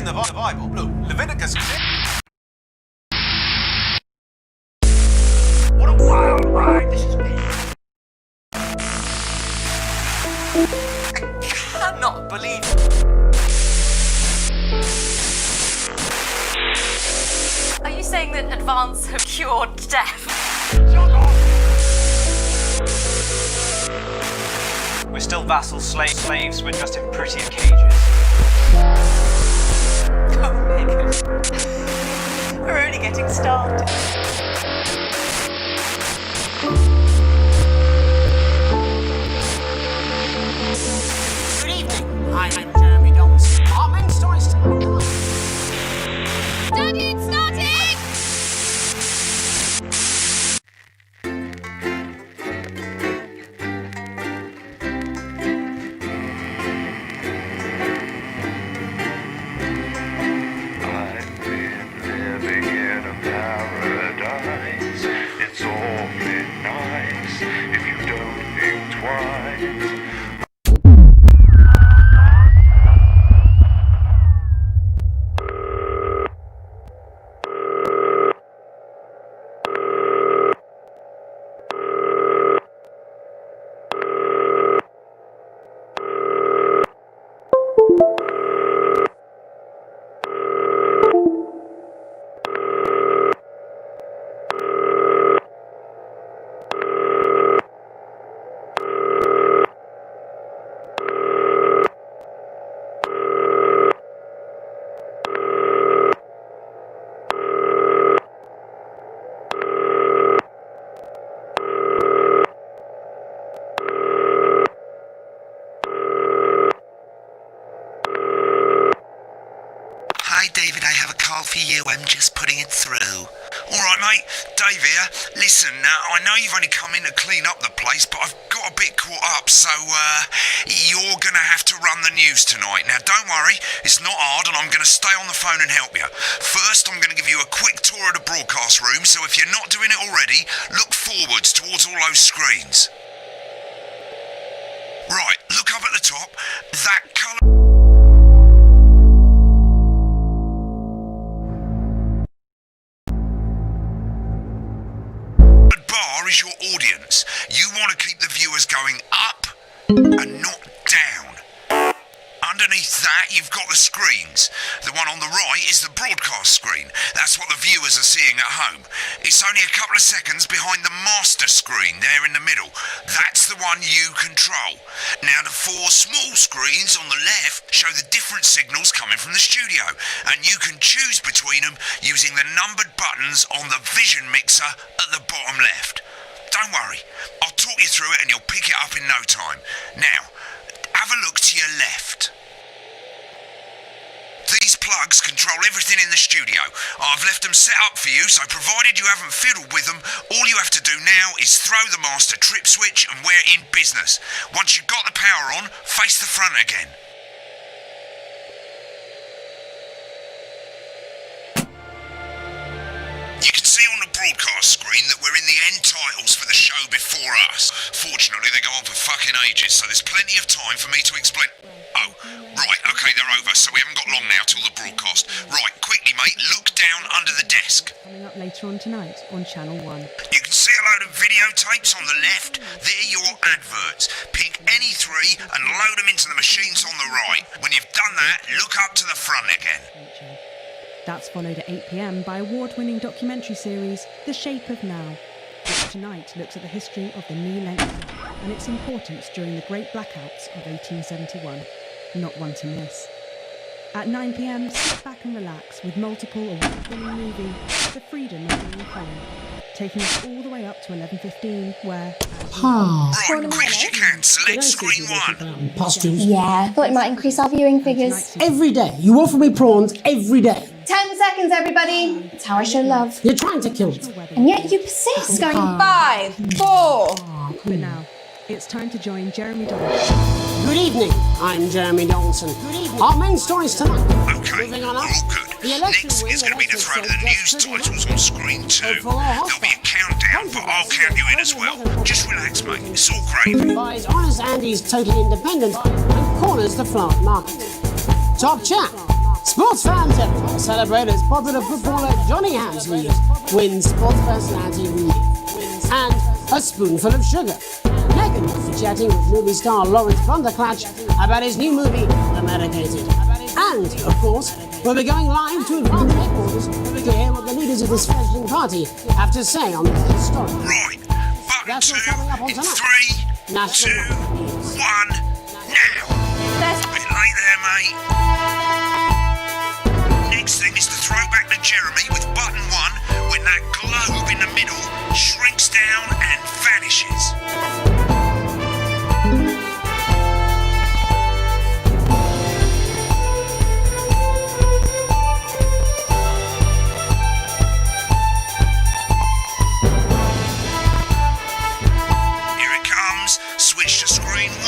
in the Bible. Look, Leviticus. What a wild ride this has been. I cannot believe it. Are you saying that advance have cured death? We're still vassals, slaves, we're just in prettier cages. Oh my goodness. We're only getting started. Good evening, I'm Jeremy Johnson. Daddy, it's starting! I've been living in a paradise. It's awfully nice if you don't think twice. Hi David, I have a call for you. I'm just putting it through. Alright mate, Dave here. Listen, I know you've only come in to clean up the place, but I've got a bit caught up, so you're gonna have to run the news tonight. Now don't worry, it's not hard and I'm gonna stay on the phone and help you. First, I'm gonna give you a quick tour of the broadcast room, so if you're not doing it already, look forwards towards all those screens. Right, look up at the top. That colour bar is your audience. You want to keep the viewers going up and not down. Underneath that, you've got the screens. The one on the right is the broadcast screen. That's what the viewers are seeing at home. It's only a couple of seconds behind the master screen there in the middle. That's the one you control. Now, the four small screens on the left show the different signals coming from the studio, and you can choose between them using the numbered buttons on the vision mixer at the bottom left. Don't worry, I'll talk you through it and you'll pick it up in no time. Now, have a look to your left. These plugs control everything in the studio. I've left them set up for you, so provided you haven't fiddled with them, all you have to do now is throw the master trip switch and we're in business. Once you've got the power on, face the front again. You can see on the broadcast screen that we're in the end titles for the show before us. Fortunately, they go on for fucking ages, so there's plenty of time for me to explain. Oh, right, okay, they're over, so we haven't got long now till the broadcast. Right, quickly, mate, look down under the desk. Coming up later on tonight on Channel 1. You can see a load of videotapes on the left. They're your adverts. Pick any three and load them into the machines on the right. When you've done that, look up to the front again. That's followed at 8 p.m. by award-winning documentary series The Shape of Now, which tonight looks at the history of the knee length and its importance during the Great Blackouts of 1871. Not one to miss. At 9 p.m, sit back and relax with multiple award-winning movie The Freedom of Being Colin, taking us all the way up to 11:15, where... Right, quick as you can, select screen one. Postures. Yeah, I thought it might increase our viewing figures. Every day. You offer me prawns every day. 10 seconds, everybody. That's how I show love. You're trying to kill me. And yet you persist. Going 5, 4. But now, it's time to join Jeremy Donaldson. Good evening, I'm Jeremy Donaldson. Good evening. Our main stories tonight. Okay, Moving on all up. good. The election Next win is going to be the throw to the news titles on screen 2. Overall There'll be a countdown, but I'll count you in as well. Just relax, mate. It's all gravy. Buys Honest Andy's Totally Independent and corners the flower market. Top chat. Sports fans everywhere celebrate as popular footballer Johnny Hamsley wins Sports Personality of the Year. And a spoonful of sugar. Megan will be chatting with movie star Lawrence Blunderclatch about his new movie, The Medicated. And, of course, we'll be going live to advanced headquarters to hear what the leaders of this fledgling party have to say on this story. Right, button That's two what's coming up on in tonight. 3, National 2, 1, now. Bit late there, mate. Next thing is to throw back to Jeremy with button 1 when that globe in the middle shrinks down and vanishes. Switch to screen 1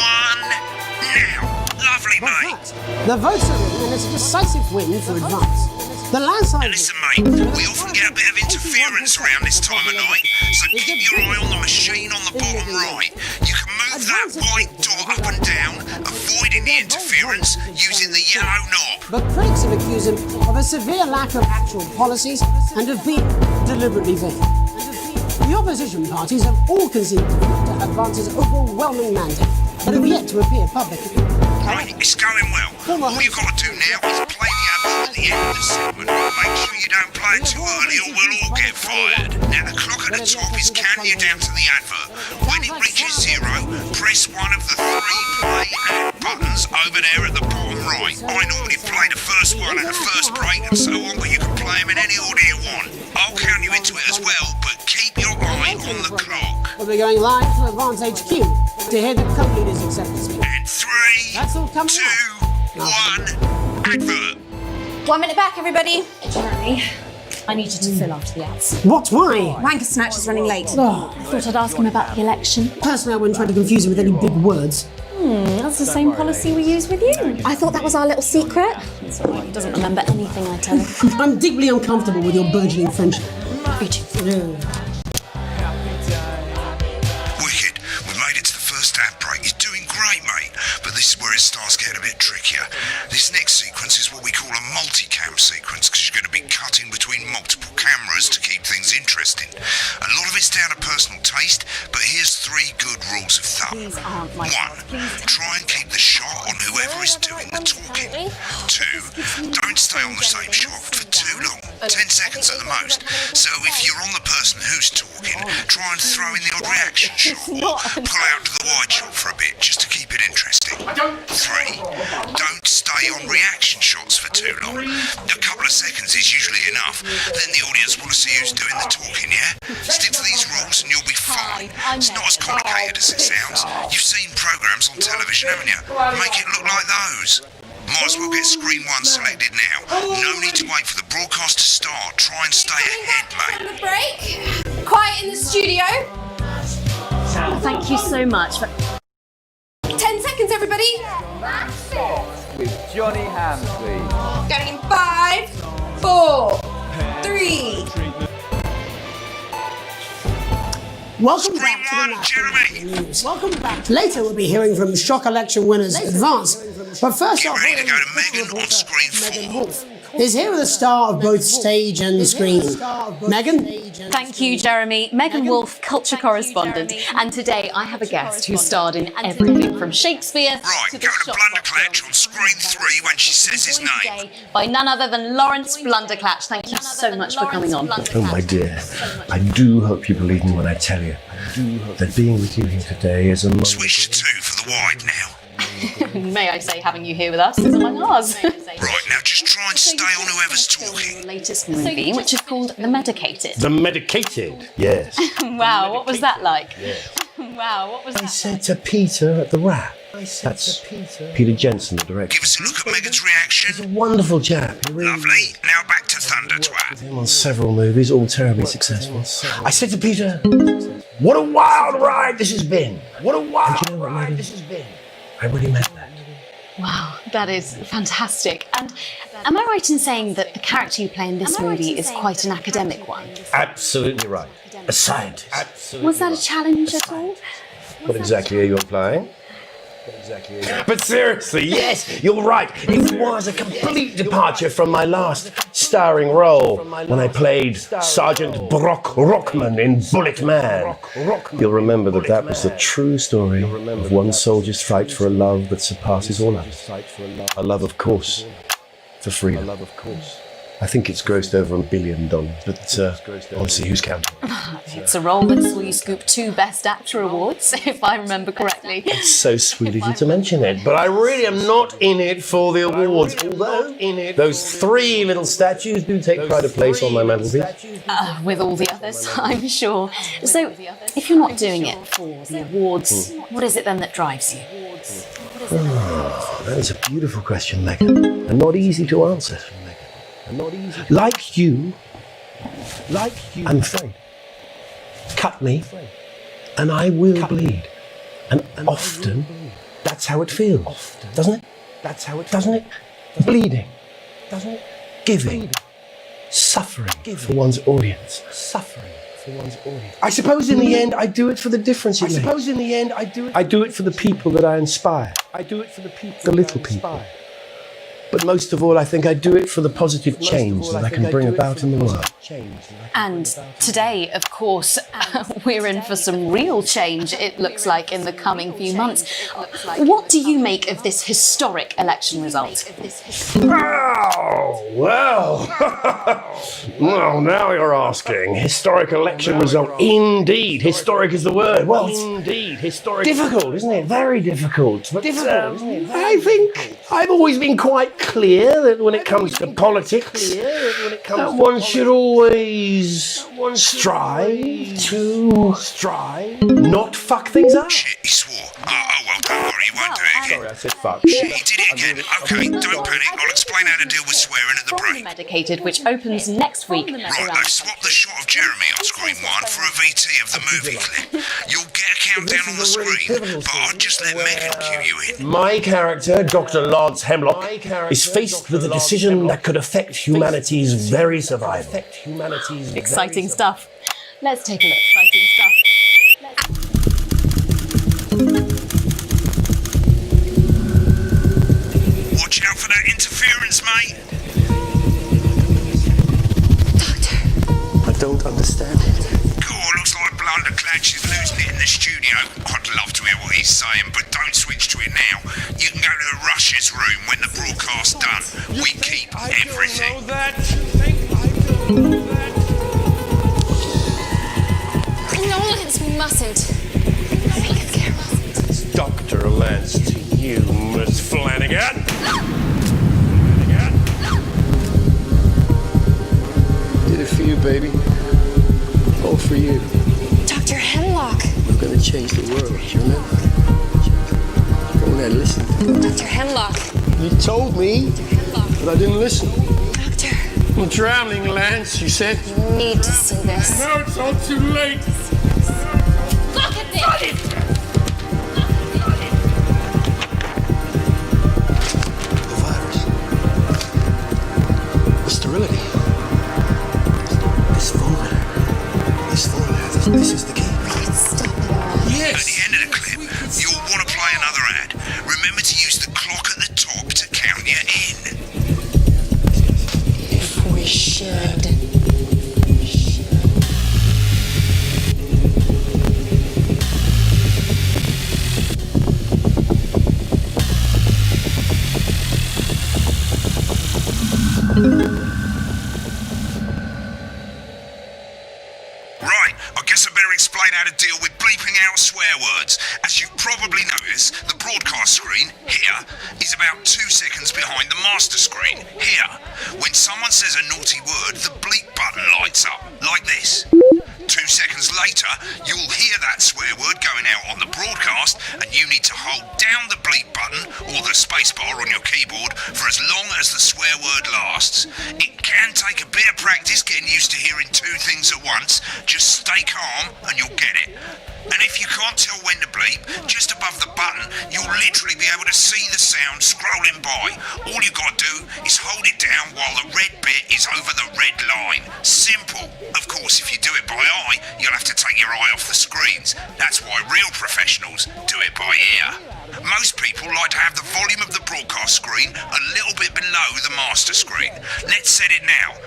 now. Lovely, mate. The votes are in, and it's a decisive win for advance. The landslide. Listen, mate, we often get a bit of interference around this time of night, so keep your eye on the machine on the bottom right. You can move that white dot up and down, avoiding the interference using the yellow knob. But critics have accused him of a severe lack of actual policies and of being deliberately vague. The opposition parties have all conceded to Advance's overwhelming mandate, but have yet to appear publicly. Right, it's going well. All you've got to do now is play the advert at the end of the segment. Make sure you don't play it too early or we'll all get fired. Now the clock at the top is counting you down to the advert. When it reaches 0, press one of the 3 play ad buttons over there at the bottom right. I normally play the first one at the first break and so on, but you can play them in any order you want. I'll count you into it as well, but keep your eye on the clock. We'll be going live to Advance HQ to hear the co-leaders acceptance speech. And 3, That's all coming 2, up. 1, advert. 1 minute back, everybody. Jeremy, I need you to fill after the ads. What? Why? Wanker Snatch is running late. I thought I'd ask him about the election. Personally, I wouldn't try to confuse him with any big words. That's the same policy we use with you. I thought that was our little secret. It's all right, he doesn't remember anything I tell him. I'm deeply uncomfortable with your burgeoning friendship. Me too. Wicked. We made it to the first ad break. You're doing great, mate. But this is where it starts getting a bit trickier. This next sequence is what we call a multicam sequence, because you're going to be cutting between multiple cameras to keep things interesting. A lot of it's down to personal taste, but here's 3 good rules of thumb. These aren't my 1, try and keep the shot on whoever is doing the talking. 2, don't stay on the same shot for too long, 10 seconds at the most. So if you're on the person who's talking, try and throw in the odd reaction shot, or pull out to the wide shot for a bit, just to keep it interesting. 3, don't stay on reaction shots for too long. A couple of seconds is usually enough. Then the audience want to see who's doing the talking, yeah? Stick to these rules and you'll be fine. It's not as complicated as it sounds. You've seen programs on television, haven't you? Make it look like those. Might as well get screen 1 selected now. No need to wait for the broadcast to start. Try and stay ahead, mate. Break. Quiet in the studio. Thank you so much. 10 seconds, everybody. With Johnny Hamsley. Going in 5, 4, 3. Welcome back to the National News. Welcome back. Later we'll be hearing from shock election winners Advance. But first Get off, ready to go to Megan on screen 4. Wolf is here with a star of both stage and screen. Megan? Thank you, Jeremy. Megan Wolf, culture correspondent. And today I have a guest who starred in everything from Shakespeare Right, to go the to Blunderclatch on screen 3 when she says his name. by none other than Lawrence Blunderclatch. Thank you so much for coming on. Oh, my dear, I do hope you believe me when I tell you that being with you here today is a moment... Switch to 2 for the wide now. May I say, having you here with us is among ours. Right, now just try and stay on whoever's talking. The latest movie, which is called The Medicated. The Medicated, yes. Wow, what was that like? Wow, what was I that said to Peter at the Wrap. That's Peter Jensen, the director. Give us a look at Megan's reaction. He's a wonderful chap. He really Lovely. Now back to Thunder Twat. him on several movies, all terribly successful. I said to Peter, what a wild ride this has been. What a wild ride this has been. I really meant that. Wow, that is fantastic. And am I right in saying that the character you play in this movie is quite an academic one? Absolutely right. A scientist. Absolutely Was that a challenge at all? What exactly are you implying? Exactly. But seriously, yes, you're right. It was a complete departure from my last starring role when I played Sergeant Brock Rockman in Bullet Man. You'll remember that was the true story of one soldier's fight for a love that surpasses all others. A love, of course, for freedom. I think it's grossed over $1 billion, but honestly, who's counting? It's a role that saw you scoop 2 Best Actor awards, if I remember correctly. It's so sweet of you to mention it, but I really am not in it for the awards, although those 3 little statues do take pride of place on my mantelpiece. With all the others, I'm sure. So, if you're not doing it for the awards, what is it then that drives you? That is a beautiful question, Megan, and not easy to answer. Like you, I'm afraid. Cut me, and I will bleed. And often, that's how it feels, doesn't it? Doesn't it? Bleeding, doesn't it? Giving, suffering for one's audience. I suppose in the end, I do it for the difference it makes. I do it for the people that I inspire. The little people. But most of all, I think I do it for the positive change that I can bring about in the world. And today, of course, we're in for some real change, it looks like, in the coming few months. What do you make of this historic election result? Oh, well, now you're asking. Historic election result. Indeed, historic is the word. Well, indeed, historic. Difficult, isn't it? Very difficult. But I think I've always been quite clear that when it comes to politics, that one should always strive to not fuck things up. Shit, he swore. Oh, well, don't worry, he won't do it again. Sorry, I said fuck. Shit, he did it again. Okay, don't panic. I'll explain how to deal with swearing at the break. Medicated, which opens next week. Right, they've swapped the shot of Jeremy on screen 1 for a VT of the movie clip. You'll get a countdown on the screen, but I'll just let Megan cue you in. My character, Dr. Lance Hemlock, is faced with a decision that could affect humanity's very survival. Exciting stuff. Let's take a look. Exciting stuff. Watch out for that interference, mate. I don't understand it. God, looks like Blunderclad. She's losing it in the studio. I'd love to hear what he's saying, but don't switch to it now. You can go to the Rush's room when the broadcast's done. We keep everything. No, Lance, we mustn't. Dr. Lance to you, Miss Flanagan. Did it for you, baby. All for you. Dr. Hemlock. We're gonna change the world, you remember? Go ahead, listen. Dr. Hemlock. You told me, but I didn't listen. Doctor. I'm drowning, Lance, you said. You need to see this. No, it's all too late. Look at this! The virus. The sterility. This formula. This is the key. We can stop it all. Yes. At the end of the clip, you'll want to play another ad. Remember to use the clock at the top to count you in. If we should. Right, I guess I better explain how to deal with bleeping out swear words. As you've probably noticed, the broadcast screen, here, is about 2 seconds behind the master screen, here. When someone says a naughty word, the bleep button lights up, like this. 2 seconds later, you'll hear that swear word going out on the broadcast, and you need to hold down the bleep button, or the the spacebar on your keyboard for as long as the swear word lasts. It can take a bit of practice getting used to hearing two things at once. Just stay calm and you'll get it. And if you can't tell when to bleep, just above the button, you'll literally be able to see the sound scrolling by. All you gotta do is hold it down while the red bit is over the red line. Simple. Of course, if you do it by eye, you'll have to take your eye off the screens. That's why real professionals do it by ear. Most people like to have the volume of the broadcast screen a little bit below the master screen. Let's set it now.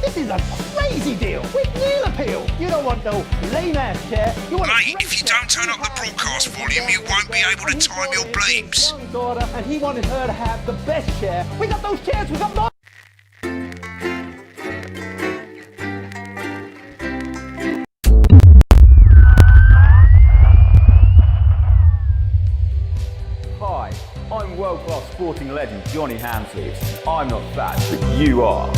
This is a crazy deal with meal appeal. You don't want no lame-ass chair. You want Mate, if you don't turn up the broadcast volume, you won't be able to time your bleeps. daughter, and he wanted her to have the best chair. We got those chairs. We got more. Hi, I'm world-class sporting legend Johnny Hamsleeves. I'm not fat, but you are.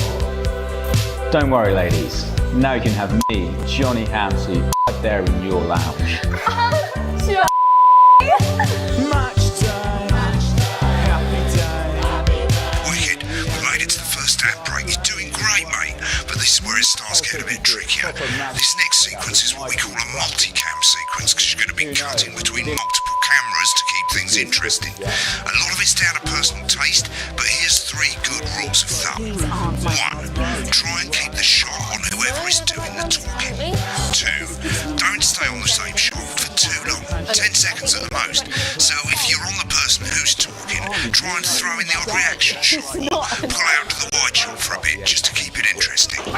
Don't worry, ladies. Now you can have me, Johnny Hamsleeve, right there in your lounge. Wicked, we made it to the first ad break. You're doing great, mate. But this is where it starts getting a bit trickier. This next sequence is what we call a multicam sequence, because you're going to be cutting between multiple cameras to keep things interesting. A lot of it's down to personal taste, but here's 3 good rules of thumb. 1. Try and keep the shot on whoever is doing the talking. 2. Don't stay on the same shot for too long, 10 seconds at the most. So if you're on the person who's talking, try and throw in the odd reaction shot or pull out to the wide shot for a bit just to keep it interesting. 3.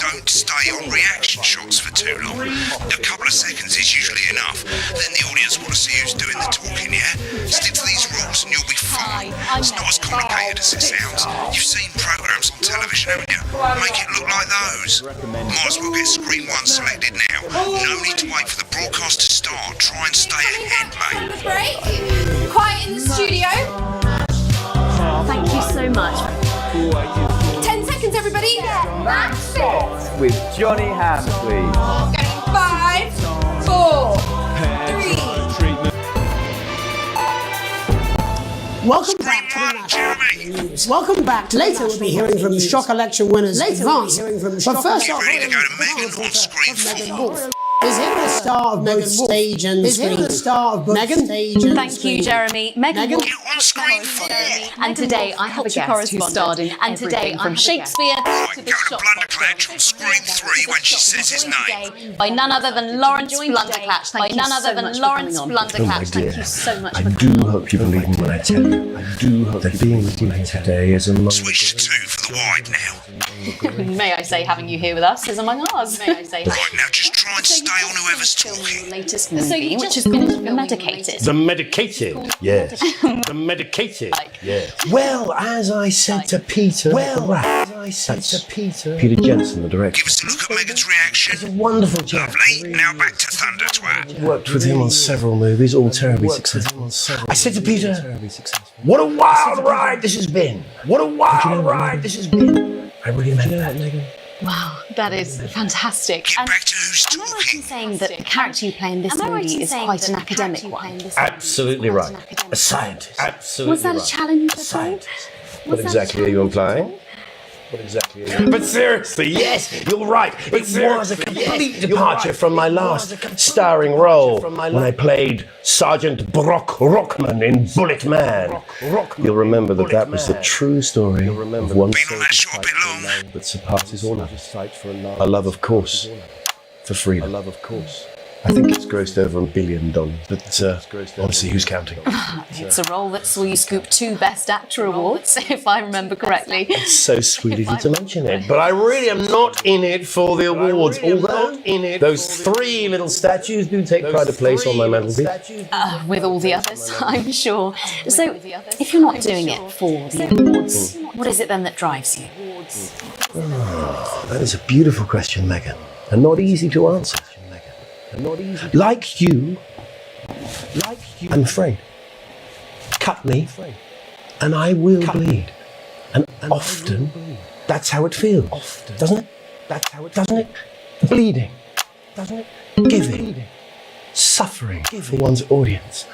Don't stay on reaction shots for too long. A couple of seconds is usually enough. Then the audience want to see who's doing the talking, yeah? Stick to these rules and you'll be fine. It's not as complicated as it sounds. You've seen programs on television, haven't you? Make it look like those. Might as well get screen 1 selected now. No need to wait for the broadcast to start. Try and stay ahead, mate. Break. Quiet in the studio. Thank you so much. 10 seconds, everybody. That's it. With Johnny Hamsleeve. Going 5, 4, 3. Welcome back to the National News. Welcome back. Later we'll be hearing from shock election winners Advance. But first off, Ready to go to Megan on screen 4. is Megan the star of both stage and screen? The star of both stage and Thank you, Jeremy. Megan You're on screen 4. And today I have a guest who starred in everything from Shakespeare Right, to go the to shop Blunderclatch on screen 3 when she says his name. by none other than Lawrence Blunderclatch. By none other than Lawrence Blunderclatch. Thank you so much I for do coming on. hope you believe me when I tell you. I do hope that being with you here today is among Switch to 2 for the wide now. May I say, having you here with us is among ours. May I say. Right, now just try and stay on whoever's talking. Latest movie, which has been medicated. The medicated, yes. The medicated, yes. Well, as I said to Peter, Peter Jensen, the director. Give us a look at Megan's reaction. He's a wonderful chap. Lovely. Now back to Thunder Twat. Worked with him on several movies, all terribly successful. I said to Peter, what a wild ride this has been. What a wild ride this has been. I really meant that, Megan. Wow, that is fantastic. Get back to who's Am I right in talking. saying that the character you play in this movie is quite an academic one? Absolutely right. A scientist. Absolutely Was that a right. challenge A at all? scientist. What exactly are you implying? What exactly are you... But seriously, yes, you're right. It was a complete departure from my last starring role when I played Sergeant Brock Rockman in Bullet Man. You'll remember that was the true story of one Been on that show a bit long. that surpasses all others. A love, of course, for freedom. A love, of course. I think it's grossed over $1 billion, but honestly, who's counting? It's a role that saw you scoop 2 Best Actor awards, if I remember correctly. It's so sweet of you to mention it, but I really am not in it for the awards, although those 3 little statues do take pride of place on my mantelpiece. With all the others, I'm sure. So, if you're not doing it for the awards, what is it then that drives you? That is a beautiful question, Megan, and not easy to answer. Like you, I'm afraid. Cut me, and I will bleed. And often, that's how it feels, doesn't it? Doesn't it? Bleeding, doesn't it? Giving, suffering for one's audience,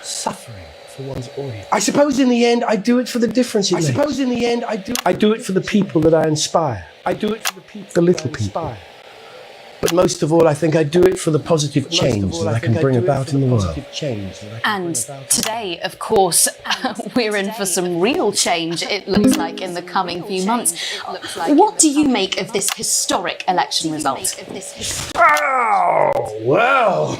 for one's audience. I suppose in the end I do it for the difference it makes. I suppose in the end I do it for the people that I inspire. I do it for the people, the little people. But most of all, I think I do it for the positive change that I can bring about in the world. And today, of course, we're in for some real change, it looks like, in the coming few months. What do you make of this historic election result? Oh, well.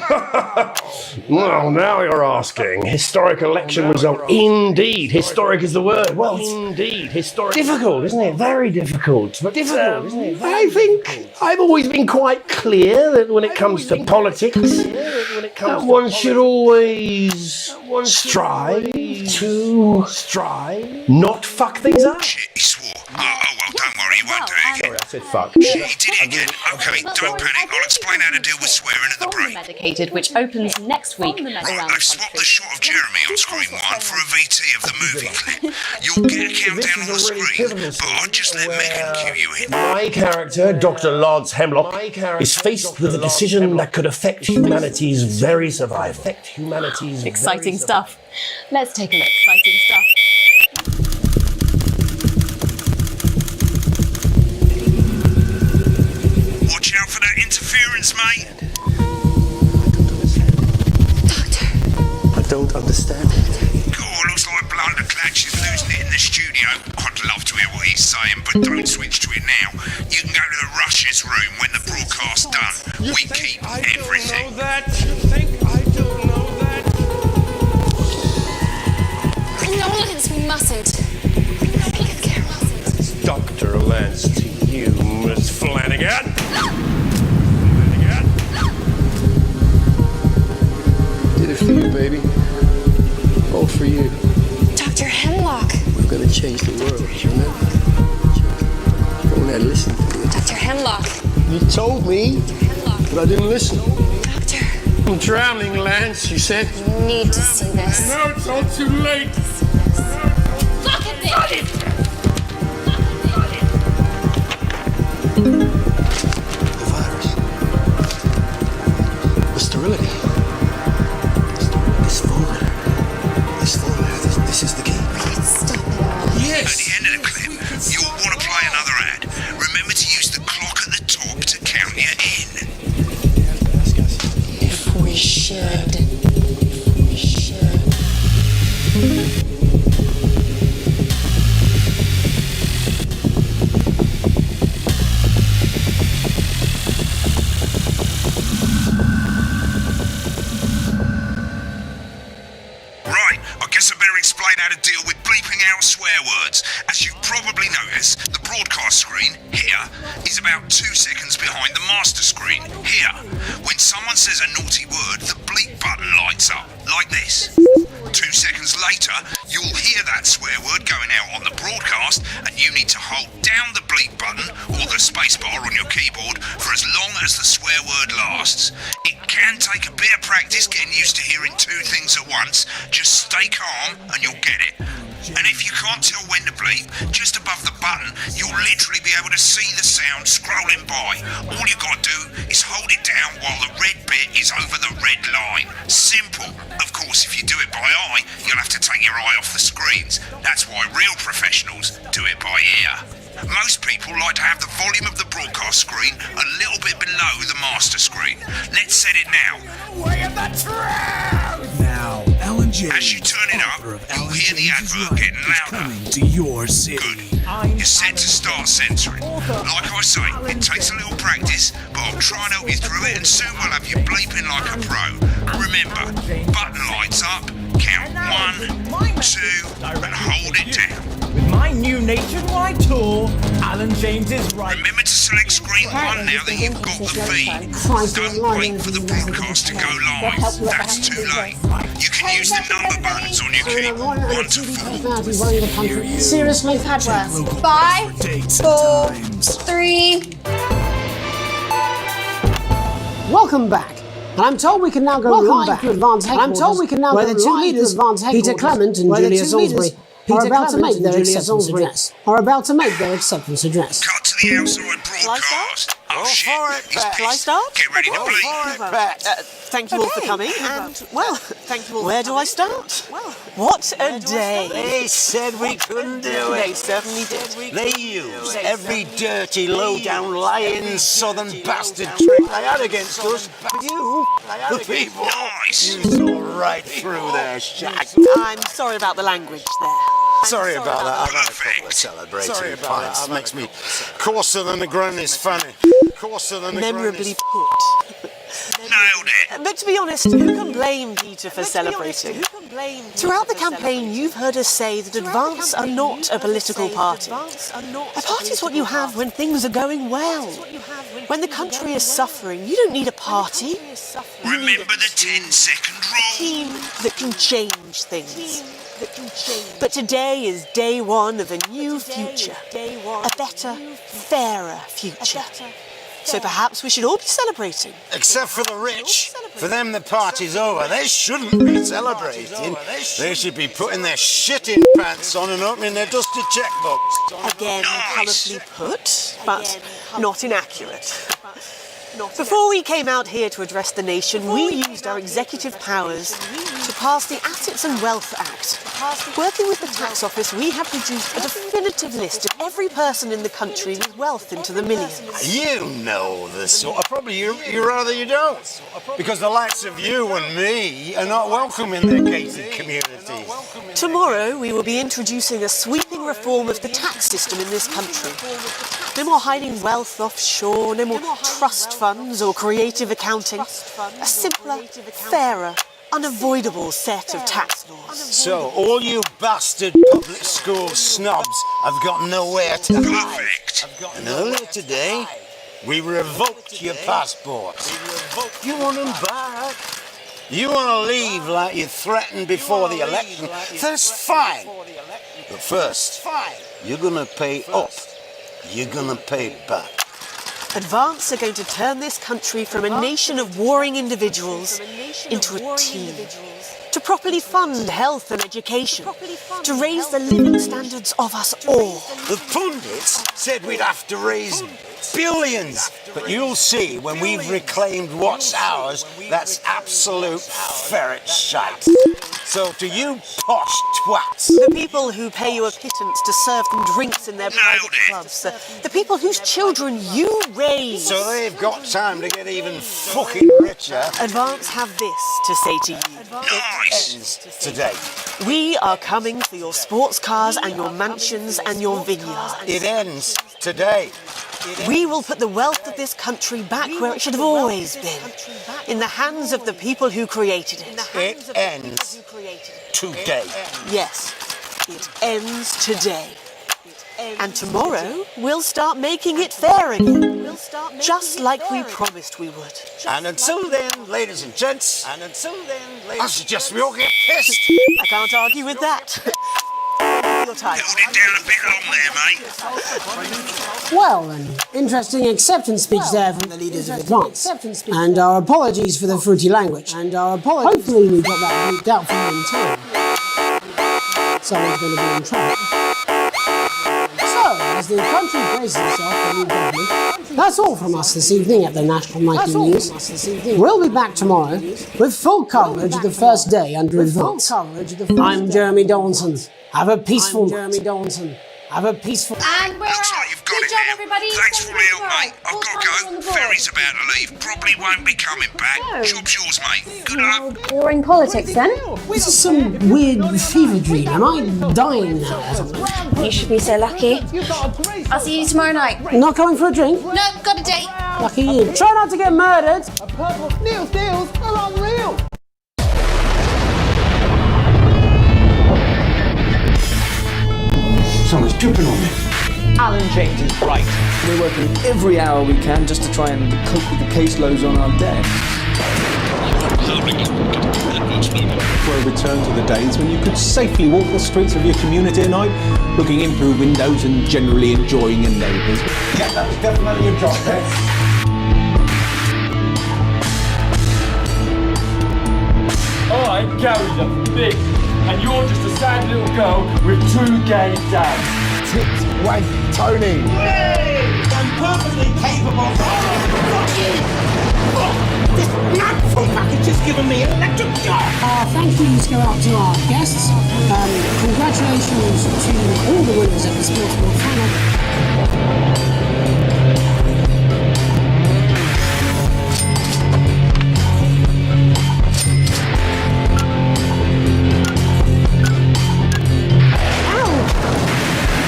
Well, now you're asking. Historic election result. Indeed, historic is the word. Well, indeed, historic. Difficult, isn't it? Very difficult. But difficult, isn't it? I think I've always been quite clear that when it comes to politics, one should always strive to not fuck things up. Shit, he swore. Oh, well, don't worry, he won't do it again. I said fuck. Shit, he did it again. Okay, don't panic. I'll explain how to deal with swearing at the break. Medicated, which opens next week around I've swapped the shot of Jeremy on screen 1 for a VT of the movie clip. You'll get a countdown on the screen, but I'll just let Megan cue you in. My character, Dr. Lance Hemlock, is faced with a decision that could affect humanity's very survival. exciting stuff. Let's take a look. Exciting stuff. Watch out for that interference, mate. I don't understand. God, looks like Blunderclatch is losing it in the studio. I'd love to hear what he's saying, but don't switch to it now. You can go to the Russia's room when the broadcast's done. We keep everything. You think I don't know that? No, Lance, we mustn't. Dr. Lance to you, Miss Flanagan. Did it for you, baby. All for you. Dr. Hemlock. We're gonna change the world, remember? Go ahead, listen to me. Dr. Hemlock. You told me, but I didn't listen. Doctor. I'm drowning, Lance, you said. You need to see this. No, it's all too late. Look at this! The virus. The sterility. This formula, this is the key. Stop it. At the end of the clip, you'll want to play another ad. Remember to use the clock at the top to count you in. If we should. Right, I guess I better explain how to deal with bleeping out swear words. As you've probably noticed, the broadcast screen, here, is about 2 seconds behind the master screen, here. When someone says a naughty word, the bleep button lights up, like this. 2 seconds later, you'll hear that swear word going out on the broadcast, and you need to hold down the bleep button, or the spacebar on your keyboard, for as long as the swear word lasts. It can take a bit of practice getting used to hearing 2 things at once. Just stay calm and you'll get it. And if you can't tell when to bleep, just above the button, you'll literally be able to see the sound scrolling by. All you gotta do is hold it down while the red bit is over the red line. Simple. Of course, if you do it by eye, you'll have to take your eye off the screens. That's why real professionals do it by ear. Most people like to have the volume of the broadcast screen a little bit below the master screen. Let's set it now. Way of the truth! Now, Alan J. As you turn it up, you'll hear the advert getting louder. Coming to your city. Good. You're set to start censoring. Like I say, it takes a little practice, but I'll try and help you through it, and soon we'll have you bleeping like a pro. Remember, button lights up, count 1, 2, and hold it down. With my new nationwide tour, Alan James is right. Remember to select screen 1 now that you've got the feed. Don't wait for the broadcast to go live. That's too late. You can use the number buttons on your keyboard, 1 to 4. Seriously, Padworth. 5, 4, 3. Welcome back. And I'm told we can now go live to advance headquarters. I'm told we can now where the 2 leaders, Peter Clement and Julia Salisbury, are about to make their acceptance address. Cut to the outside broadcast. Oh, shit. He's Shall I pissed. start? Get ready to bleed. Thank you all for coming, and, well, where do I start? What a day. They said we couldn't do it. They certainly did. They used every dirty, low-down, lying southern bastard trick they had against us. But you, the people, you saw right through their shack. I'm sorry about the language there. Sorry about that. I've had a couple of celebrating pints. Makes me coarser than the granny's fanny. Coarser than the Memorably put. Nailed it. But to be honest, who can blame Peter for celebrating? Throughout the campaign, you've heard us say that Advance are not a political party. A party is what you have when things are going well. When the country is suffering, you don't need a party. Remember the 10-second A rule. team that can change things. But today is day one of a new future. A better, fairer future. So perhaps we should all be celebrating. Except for the rich. For them, the party's over. They shouldn't be celebrating. They should be putting their shitting pants on and opening their dusty checkbooks. Again, colourfully put, but not inaccurate. Before we came out here to address the nation, we used our executive powers to pass the Assets and Wealth Act. Working with the tax office, we have produced a definitive list of every person in the country with wealth into the millions. You know the sort of... Probably you rather you don't. Because the likes of you and me are not welcome in their gated communities. Tomorrow, we will be introducing a sweeping reform of the tax system in this country. No more hiding wealth offshore, no more trust funds or creative accounting. A simpler, fairer, unavoidable set of tax laws. So, all you bastard public school snobs have got nowhere to hide. And earlier today, we revoked your passports. You want them back? You want to leave like you threatened before the election? That's fine. But first, you're going to pay up. You're going to pay back. Advance are going to turn this country from a nation of warring individuals into a team. To properly fund health and education. To raise the living standards of us all. The pundits said we'd have to raise billions. But you'll see when we've reclaimed what's ours, that's absolute ferret shite. So to you posh twats. The people who pay you a pittance to serve them drinks in their private clubs. The people whose children you raise. So they've got time to get even fucking richer. Advance have this to say to you. It ends today. We are coming for your sports cars and your mansions and your vineyards. It ends today. We will put the wealth of this country back where it should have always been. In the hands of the people who created it. It ends today. Yes, it ends today. And tomorrow, we'll start making it fair again. Just like we promised we would. And until then, ladies and gents, I suggest we all get pissed. I can't argue with that. Your time. Held it down a bit long there, mate. Well, an interesting acceptance speech there from the leaders of Advance. And our apologies for the fruity language. Hopefully we got that bleeped out for you in time. Someone's going to be in trouble. So, as the country braces itself for new government, that's all from us this evening at the National Nightly News. We'll be back tomorrow with full coverage of the first day under Advance. I'm Jeremy Dawson. Have a peaceful night. Have a peaceful... And we're Looks out. like you've got Good it job, now. everybody. Thanks for all the help, Tomorrow. mate. I've All got hands to on the go. board. Ferry's about to leave. Probably won't be coming back. No. Job's yours, mate. Good luck. Boring politics then. This is some weird fever dream. Am I dying now or something? You should be so lucky. I'll see you tomorrow night. Not coming for a drink? No, got a date. Lucky you. Try not to get murdered. Neil's deals are unreal. Someone's dripping on me. Alan James is right. We're working every hour we can just to try and cope with the caseloads on our desk. For a return to the days when you could safely walk the streets of your community at night, looking in through windows and generally enjoying your neighbours. Yeah, that was definitely a drop test. I'm Gary the Big, and you're just a sad little girl with 2 gay dads. Tips, wank, Tony. I'm perfectly capable of... Fuck you! This mouthful package has given me an electric shock! Thank yous go out to our guests. Congratulations to all the winners of the Sports World Final.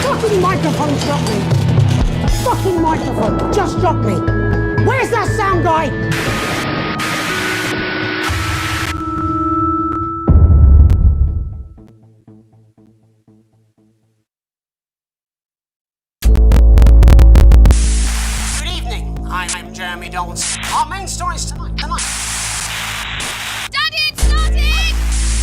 Fucking microphone dropped me! Fucking microphone just dropped me! Where's that sound guy? Good evening. I'm Jeremy Donaldson. Our main stories tonight.